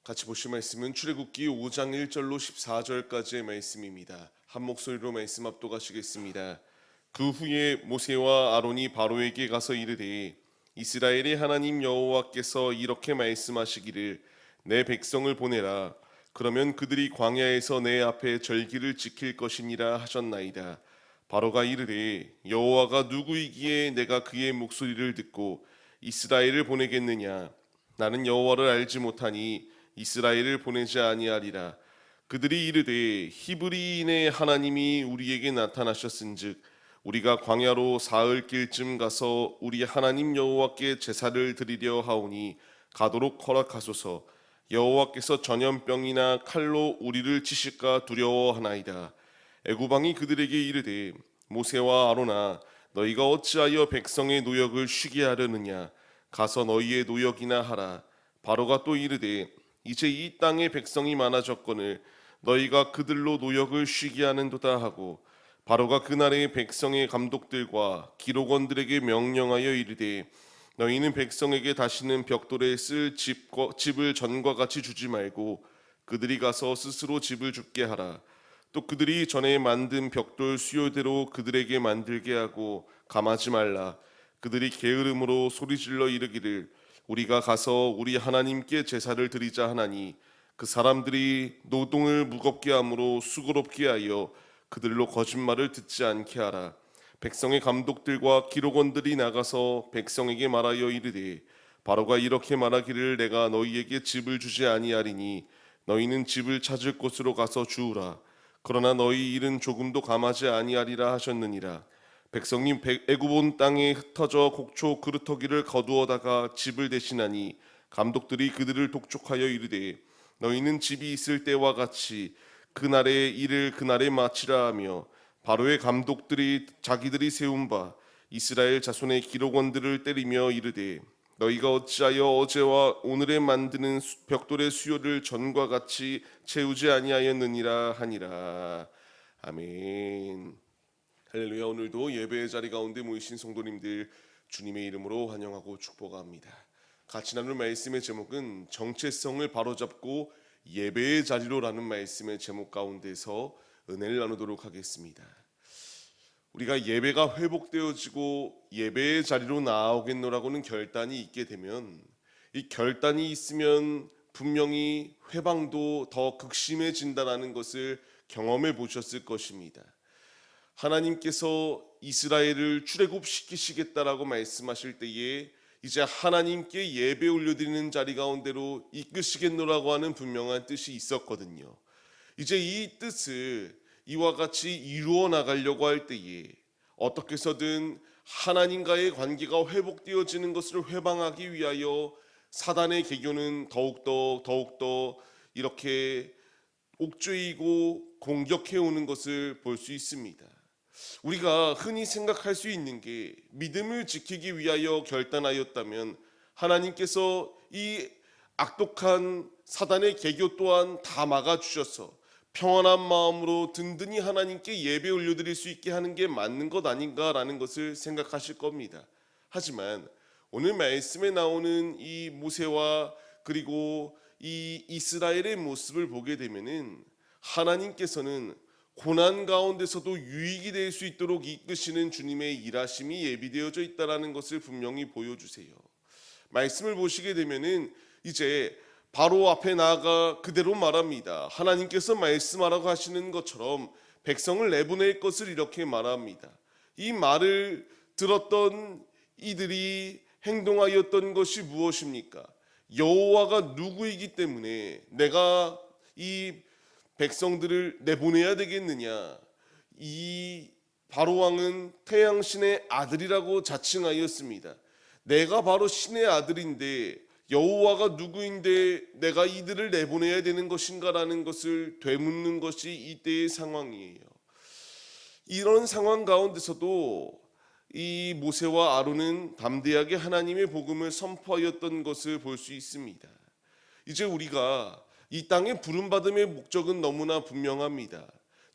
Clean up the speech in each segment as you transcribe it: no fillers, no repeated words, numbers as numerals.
같이 보실 말씀은 출애굽기 5장 1절로 14절까지의 말씀입니다. 한 목소리로 말씀 압독하시겠습니다. 그 후에 모세와 아론이 바로에게 가서 이르되 이스라엘의 하나님 여호와께서 이렇게 말씀하시기를 내 백성을 보내라. 그러면 그들이 광야에서 내 앞에 절기를 지킬 것이니라 하셨나이다. 바로가 이르되 여호와가 누구이기에 내가 그의 목소리를 듣고 이스라엘을 보내겠느냐. 나는 여호와를 알지 못하니 이스라엘을 보내지 아니하리라. 그들이 이르되 히브리인의 하나님이 우리에게 나타나셨은즉 우리가 광야로 사흘 길쯤 가서 우리 하나님 여호와께 제사를 드리려 하오니 가도록 허락하소서. 여호와께서 전염병이나 칼로 우리를 치실까 두려워하나이다. 애구방이 그들에게 이르되 모세와 아론아 너희가 어찌하여 백성의 노역을 쉬게 하려느냐. 가서 너희의 노역이나 하라. 바로가 또 이르되 이제 이 땅에 백성이 많아졌거늘 너희가 그들로 노역을 쉬게 하는도다 하고 바로가 그날의 백성의 감독들과 기록원들에게 명령하여 이르되 너희는 백성에게 다시는 벽돌에 쓸 집을 전과 같이 주지 말고 그들이 가서 스스로 집을 줍게 하라. 또 그들이 전에 만든 벽돌 수요대로 그들에게 만들게 하고 감하지 말라. 그들이 게으름으로 소리질러 이르기를 우리가 가서 우리 하나님께 제사를 드리자 하나니 그 사람들이 노동을 무겁게 함으로 수고롭게 하여 그들로 거짓말을 듣지 않게 하라. 백성의 감독들과 기록원들이 나가서 백성에게 말하여 이르되 바로가 이렇게 말하기를 내가 너희에게 집을 주지 아니하리니 너희는 집을 찾을 곳으로 가서 주우라. 그러나 너희 일은 조금도 감하지 아니하리라 하셨느니라. 백성이 애굽 온 땅에 흩어져 곡초 그루터기를 거두어다가 집을 대신하니 감독들이 그들을 독촉하여 이르되 너희는 집이 있을 때와 같이 그날의 일을 그날에 마치라 하며 바로의 감독들이 자기들이 세운 바 이스라엘 자손의 기록원들을 때리며 이르되 너희가 어찌하여 어제와 오늘에 만드는 벽돌의 수요를 전과 같이 채우지 아니하였느니라 하니라. 아멘. 할렐루야. 오늘도 예배의 자리 가운데 모이신 성도님들 주님의 이름으로 환영하고 축복합니다. 같이 나눌 말씀의 제목은 정체성을 바로잡고 예배의 자리로라는 말씀의 제목 가운데서 은혜를 나누도록 하겠습니다. 우리가 예배가 회복되어지고 예배의 자리로 나아오겠노라고는 결단이 있게 되면 이 결단이 있으면 분명히 회방도 더 극심해진다는 것을 경험해 보셨을 것입니다. 하나님께서 이스라엘을 출애굽시키시겠다라고 말씀하실 때에 이제 하나님께 예배 올려드리는 자리 가운데로 이끄시겠노라고 하는 분명한 뜻이 있었거든요. 이제 이 뜻을 이와 같이 이루어 나가려고 할 때에 어떻게 해서든 하나님과의 관계가 회복되어지는 것을 회방하기 위하여 사단의 계교는 더욱더 이렇게 옥죄이고 공격해오는 것을 볼 수 있습니다. 우리가 흔히 생각할 수 있는 게 믿음을 지키기 위하여 결단하였다면 하나님께서 이 악독한 사단의 계교 또한 다 막아주셔서 평안한 마음으로 든든히 하나님께 예배 올려드릴 수 있게 하는 게 맞는 것 아닌가라는 것을 생각하실 겁니다. 하지만 오늘 말씀에 나오는 이 모세와 그리고 이 이스라엘의 모습을 보게 되면은 하나님께서는 고난 가운데서도 유익이 될 수 있도록 이끄시는 주님의 일하심이 예비되어져 있다는 것을 분명히 보여주세요. 말씀을 보시게 되면은 이제 바로 앞에 나아가 그대로 말합니다. 하나님께서 말씀하라고 하시는 것처럼 백성을 내보낼 것을 이렇게 말합니다. 이 말을 들었던 이들이 행동하였던 것이 무엇입니까? 여호와가 누구이기 때문에 내가 이 백성들을 내보내야 되겠느냐. 이 바로왕은 태양신의 아들이라고 자칭하였습니다. 내가 바로 신의 아들인데 여호와가 누구인데 내가 이들을 내보내야 되는 것인가라는 것을 되묻는 것이 이때의 상황이에요. 이런 상황 가운데서도 이 모세와 아론은 담대하게 하나님의 복음을 선포하였던 것을 볼 수 있습니다. 이제 우리가 이 땅의 부름받음의 목적은 너무나 분명합니다.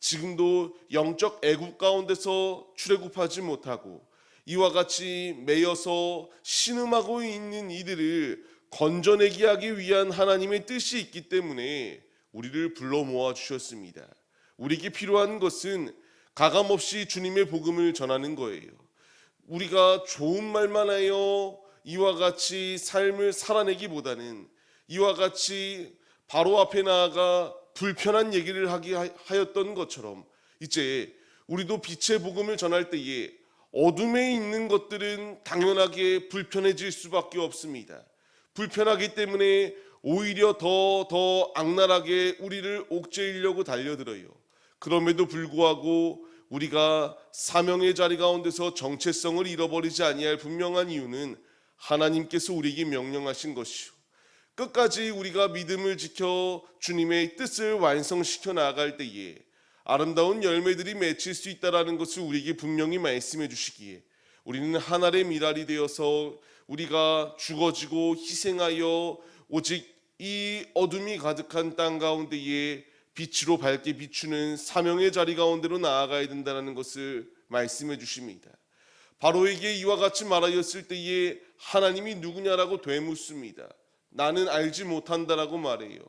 지금도 영적 애굽 가운데서 출애굽하지 못하고 이와 같이 매여서 신음하고 있는 이들을 건져내게 하기 위한 하나님의 뜻이 있기 때문에 우리를 불러 모아 주셨습니다. 우리에게 필요한 것은 가감없이 주님의 복음을 전하는 거예요. 우리가 좋은 말만 하여 이와 같이 삶을 살아내기보다는 이와 같이 바로 앞에 나아가 불편한 얘기를 하였던 것처럼 이제 우리도 빛의 복음을 전할 때에 어둠에 있는 것들은 당연하게 불편해질 수밖에 없습니다. 불편하기 때문에 오히려 더 악랄하게 우리를 옥죄이려고 달려들어요. 그럼에도 불구하고 우리가 사명의 자리 가운데서 정체성을 잃어버리지 아니할 분명한 이유는 하나님께서 우리에게 명령하신 것이요, 끝까지 우리가 믿음을 지켜 주님의 뜻을 완성시켜 나아갈 때에 아름다운 열매들이 맺힐 수 있다는 것을 우리에게 분명히 말씀해 주시기에 우리는 하늘의 미랄이 되어서 우리가 죽어지고 희생하여 오직 이 어둠이 가득한 땅 가운데에 빛으로 밝게 비추는 사명의 자리 가운데로 나아가야 된다는 것을 말씀해 주십니다. 바로에게 이와 같이 말하였을 때에 하나님이 누구냐라고 되묻습니다. 나는 알지 못한다라고 말해요.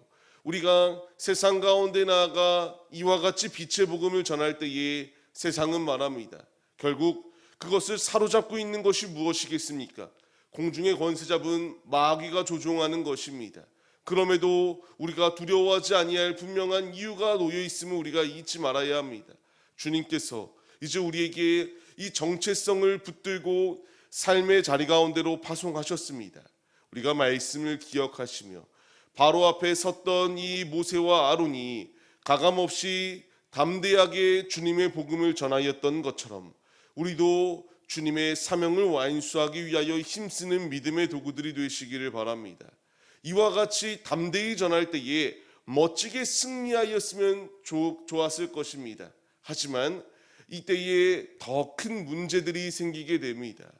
우리가 세상 가운데 나아가 이와 같이 빛의 복음을 전할 때에 세상은 말합니다. 결국 그것을 사로잡고 있는 것이 무엇이겠습니까? 공중의 권세 잡은 마귀가 조종하는 것입니다. 그럼에도 우리가 두려워하지 아니할 분명한 이유가 놓여 있음을 우리가 잊지 말아야 합니다. 주님께서 이제 우리에게 이 정체성을 붙들고 삶의 자리 가운데로 파송하셨습니다. 우리가 말씀을 기억하시며 바로 앞에 섰던 이 모세와 아론이 가감없이 담대하게 주님의 복음을 전하였던 것처럼 우리도 주님의 사명을 완수하기 위하여 힘쓰는 믿음의 도구들이 되시기를 바랍니다. 이와 같이 담대히 전할 때에 멋지게 승리하였으면 좋았을 것입니다. 하지만 이때에 더 큰 문제들이 생기게 됩니다.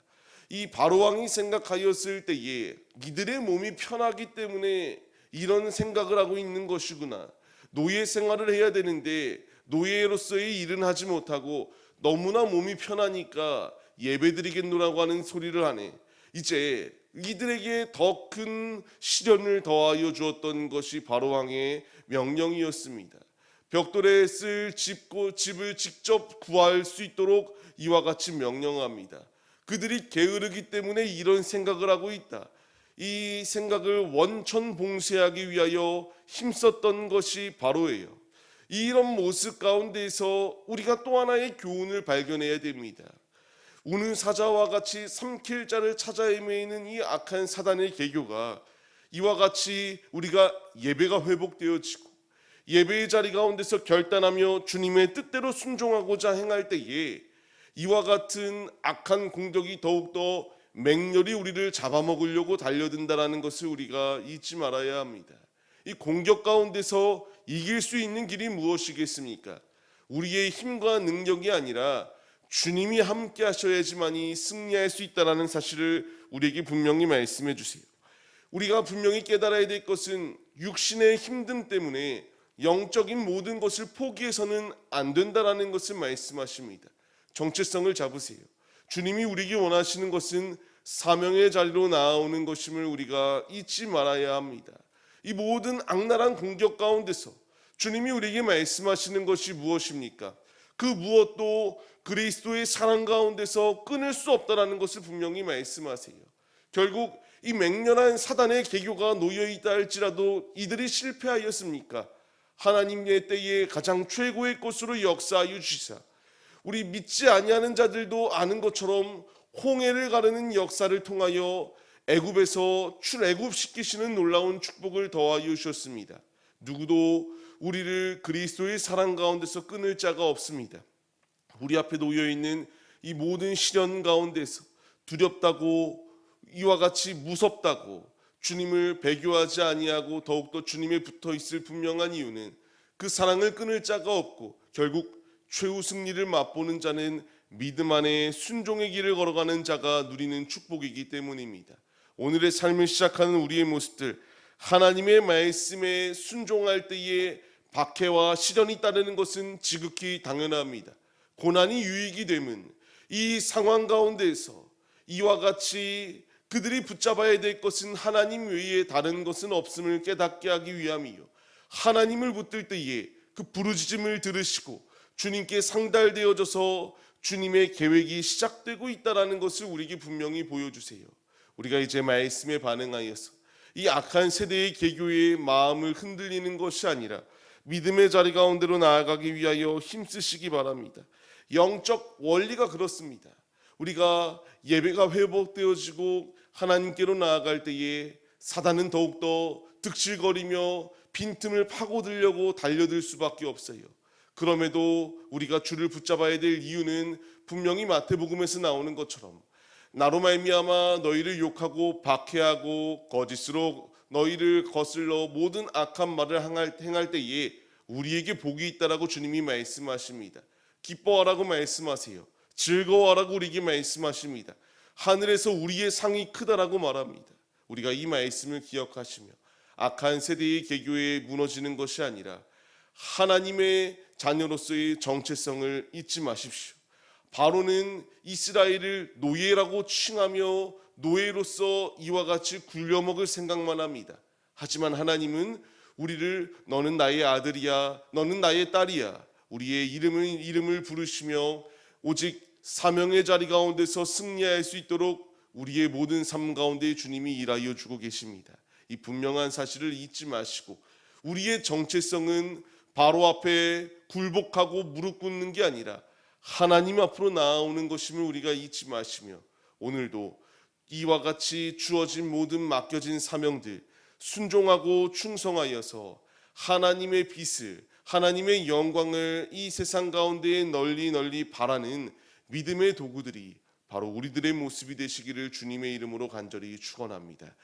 이 바로왕이 생각하였을 때에 이들의 몸이 편하기 때문에 이런 생각을 하고 있는 것이구나. 노예 생활을 해야 되는데 노예로서의 일은 하지 못하고 너무나 몸이 편하니까 예배드리겠노라고 하는 소리를 하네. 이제 이들에게 더 큰 시련을 더하여 주었던 것이 바로왕의 명령이었습니다. 벽돌에 쓸 집을 직접 구할 수 있도록 이와 같이 명령합니다. 그들이 게으르기 때문에 이런 생각을 하고 있다. 이 생각을 원천봉쇄하기 위하여 힘썼던 것이 바로예요. 이런 모습 가운데서 우리가 또 하나의 교훈을 발견해야 됩니다. 우는 사자와 같이 삼킬 자를 찾아 헤매이는 이 악한 사단의 계교가 이와 같이 우리가 예배가 회복되어지고 예배의 자리 가운데서 결단하며 주님의 뜻대로 순종하고자 행할 때에 이와 같은 악한 공덕이 더욱더 맹렬히 우리를 잡아먹으려고 달려든다는 것을 우리가 잊지 말아야 합니다. 이 공격 가운데서 이길 수 있는 길이 무엇이겠습니까? 우리의 힘과 능력이 아니라 주님이 함께 하셔야지만이 승리할 수 있다는 사실을 우리에게 분명히 말씀해 주세요. 우리가 분명히 깨달아야 될 것은 육신의 힘듦 때문에 영적인 모든 것을 포기해서는 안 된다는 것을 말씀하십니다. 정체성을 잡으세요. 주님이 우리에게 원하시는 것은 사명의 자리로 나아오는 것임을 우리가 잊지 말아야 합니다. 이 모든 악랄한 공격 가운데서 주님이 우리에게 말씀하시는 것이 무엇입니까? 그 무엇도 그리스도의 사랑 가운데서 끊을 수 없다는 것을 분명히 말씀하세요. 결국 이 맹렬한 사단의 계교가 놓여있다 할지라도 이들이 실패하였습니까? 하나님의 때에 가장 최고의 것으로 역사하여 주시사 우리 믿지 아니하는 자들도 아는 것처럼 홍해를 가르는 역사를 통하여 애굽에서 출애굽시키시는 놀라운 축복을 더하여 주셨습니다. 누구도 우리를 그리스도의 사랑 가운데서 끊을 자가 없습니다. 우리 앞에 놓여있는 이 모든 시련 가운데서 두렵다고 이와 같이 무섭다고 주님을 배교하지 아니하고 더욱더 주님에 붙어있을 분명한 이유는 그 사랑을 끊을 자가 없고 결국 최후 승리를 맛보는 자는 믿음 안에 순종의 길을 걸어가는 자가 누리는 축복이기 때문입니다. 오늘의 삶을 시작하는 우리의 모습들, 하나님의 말씀에 순종할 때에 박해와 시련이 따르는 것은 지극히 당연합니다. 고난이 유익이 되면 이 상황 가운데에서 이와 같이 그들이 붙잡아야 될 것은 하나님 외에 다른 것은 없음을 깨닫게 하기 위함이요. 하나님을 붙들 때에 그 부르짖음을 들으시고 주님께 상달되어져서 주님의 계획이 시작되고 있다라는 것을 우리에게 분명히 보여주세요. 우리가 이제 말씀에 반응하여서 이 악한 세대의 개교의 마음을 흔들리는 것이 아니라 믿음의 자리 가운데로 나아가기 위하여 힘쓰시기 바랍니다. 영적 원리가 그렇습니다. 우리가 예배가 회복되어지고 하나님께로 나아갈 때에 사단은 더욱더 득실거리며 빈틈을 파고들려고 달려들 수밖에 없어요. 그럼에도 우리가 주를 붙잡아야 될 이유는 분명히 마태복음에서 나오는 것처럼 나로 말미암아 너희를 욕하고 박해하고 거짓으로 너희를 거슬러 모든 악한 말을 행할 때에 우리에게 복이 있다라고 주님이 말씀하십니다. 기뻐하라고 말씀하세요. 즐거워하라고 우리에게 말씀하십니다. 하늘에서 우리의 상이 크다라고 말합니다. 우리가 이 말씀을 기억하시며 악한 세대의 계교에 무너지는 것이 아니라 하나님의 자녀로서의 정체성을 잊지 마십시오. 바로는 이스라엘을 노예라고 칭하며 노예로서 이와 같이 굴려먹을 생각만 합니다. 하지만 하나님은 우리를 너는 나의 아들이야, 너는 나의 딸이야, 우리의 이름을 부르시며 오직 사명의 자리 가운데서 승리할 수 있도록 우리의 모든 삶 가운데 주님이 일하여 주고 계십니다. 이 분명한 사실을 잊지 마시고 우리의 정체성은 바로 앞에 굴복하고 무릎 꿇는 게 아니라 하나님 앞으로 나아오는 것임을 우리가 잊지 마시며 오늘도 이와 같이 주어진 모든 맡겨진 사명들 순종하고 충성하여서 하나님의 빛을 하나님의 영광을 이 세상 가운데에 널리 바라는 믿음의 도구들이 바로 우리들의 모습이 되시기를 주님의 이름으로 간절히 축원합니다.